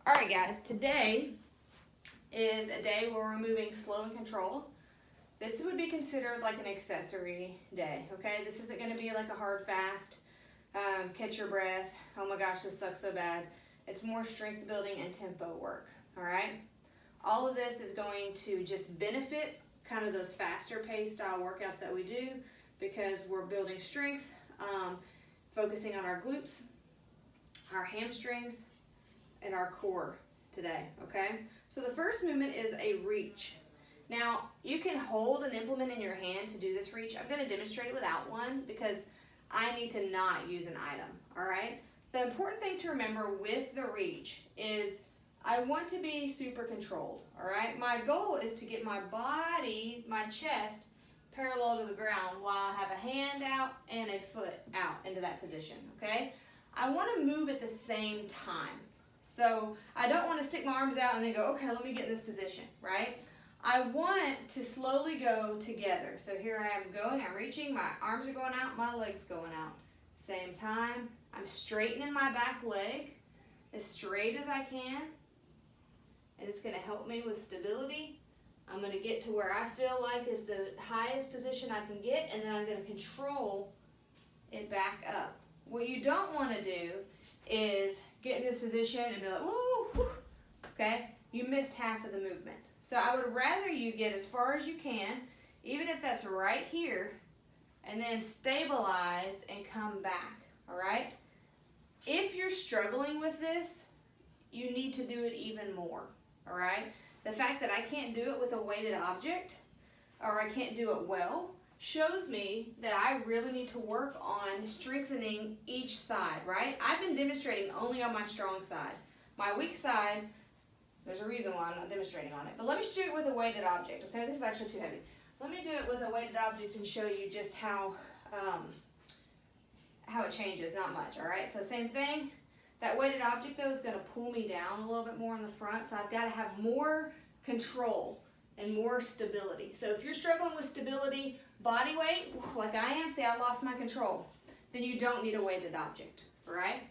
All right, guys, today is a day where we're moving slow and controlled. This would be considered like an accessory day, okay? This isn't gonna be like a hard fast, catch your breath, oh my gosh, this sucks so bad. It's more strength building and tempo work, all right? All of this is going to just benefit kind of those faster paced style workouts that we do because we're building strength, focusing on our glutes, our hamstrings, and our core today, okay? So the first movement is a reach. Now, you can hold an implement in your hand to do this reach. I'm gonna demonstrate it without one because I need to not use an item, all right? The important thing to remember with the reach is I want to be super controlled, all right? My goal is to get my body, my chest, parallel to the ground while I have a hand out and a foot out into that position, okay? I wanna move at the same time. So I don't want to stick my arms out and then go, okay, let me get in this position, right? I want to slowly go together. So here I am going, I'm reaching, my arms are going out, my legs going out. Same time, I'm straightening my back leg as straight as I can. And it's gonna help me with stability. I'm gonna get to where I feel like is the highest position I can get, and then I'm gonna control it back up. What you don't wanna do is get in this position and be like, woo, whoo, okay? You missed half of the movement. So I would rather you get as far as you can, even if that's right here, and then stabilize and come back, all right? If you're struggling with this, you need to do it even more, all right? The fact that I can't do it with a weighted object, or I can't do it well, shows me that I really need to work on strengthening each side, right? I've been demonstrating only on my strong side. My weak side, there's a reason why I'm not demonstrating on it. But let me do it with a weighted object, okay? This is actually too heavy. Let me do it with a weighted object and show you just how it changes, not much, all right? So same thing. That weighted object, though, is gonna pull me down a little bit more in the front, so I've gotta have more control and more stability. So if you're struggling with stability, body weight, like I am, say I lost my control, then you don't need a weighted object, all right?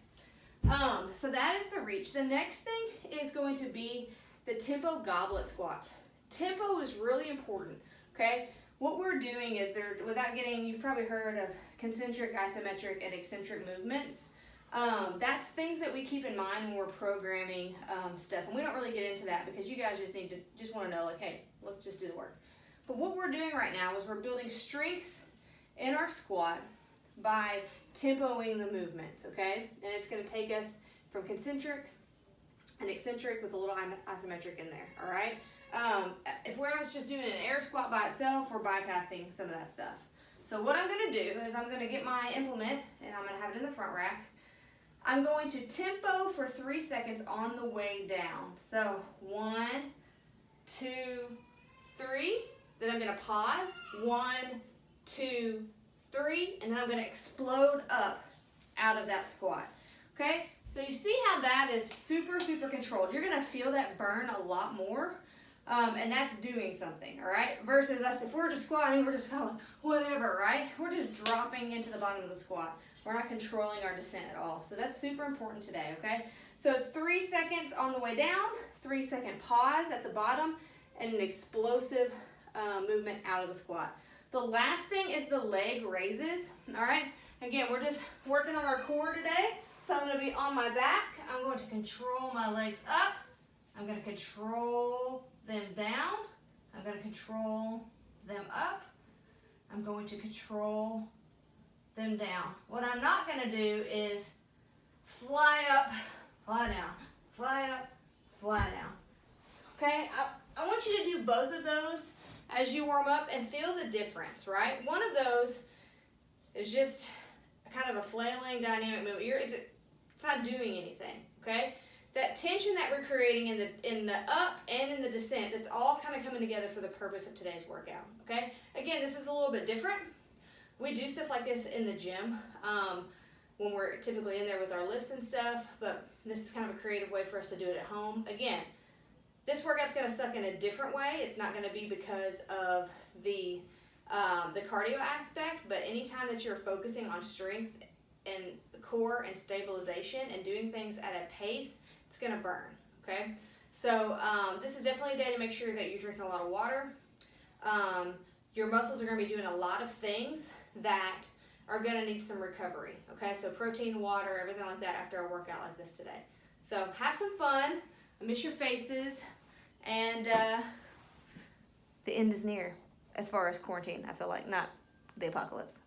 So that is the reach. The next thing is going to be the tempo goblet squats. Tempo is really important, okay? What we're doing is you've probably heard of concentric, isometric, and eccentric movements. That's things that we keep in mind when we're programming stuff, and we don't really get into that because you guys just want to know, like, hey, let's just do the work. But what we're doing right now is we're building strength in our squat by tempoing the movements, okay? And it's going to take us from concentric and eccentric with a little isometric in there, all right? If we're just doing an air squat by itself, we're bypassing some of that stuff. So what I'm going to do is I'm going to get my implement, and I'm going to have it in the front rack. I'm going to tempo for 3 seconds on the way down. So 1, 2, 3. Then I'm going to pause. 1, 2, 3. And then I'm going to explode up out of that squat. Okay? So you see how that is super, super controlled. You're going to feel that burn a lot more. And that's doing something, all right? Versus us, if we're just squatting, we're just kind of like, whatever, right? We're just dropping into the bottom of the squat. We're not controlling our descent at all. So that's super important today, okay? So it's 3 seconds on the way down, 3 second pause at the bottom, and an explosive movement out of the squat. The last thing is the leg raises, all right? Again, we're just working on our core today. So I'm gonna be on my back. I'm going to control my legs up. I'm gonna control them down. I'm gonna control them up. I'm going to control them down. What I'm not gonna do is fly up, fly down, fly up, fly down. Okay, I want you to do both of those as you warm up and feel the difference, right? One of those is just kind of a flailing dynamic movement. It's not doing anything, okay? That tension that we're creating in the up and in the descent, it's all kind of coming together for the purpose of today's workout, okay? Again, this is a little bit different. We do stuff like this in the gym when we're typically in there with our lifts and stuff, but this is kind of a creative way for us to do it at home. Again, this workout's gonna suck in a different way. It's not gonna be because of the cardio aspect, but anytime that you're focusing on strength and core and stabilization and doing things at a pace, it's gonna burn, okay? So this is definitely a day to make sure that you're drinking a lot of water. Your muscles are going to be doing a lot of things that are going to need some recovery, okay? So protein, water, everything like that after a workout like this today. So have some fun. I miss your faces. And the end is near as far as quarantine, I feel like, not the apocalypse.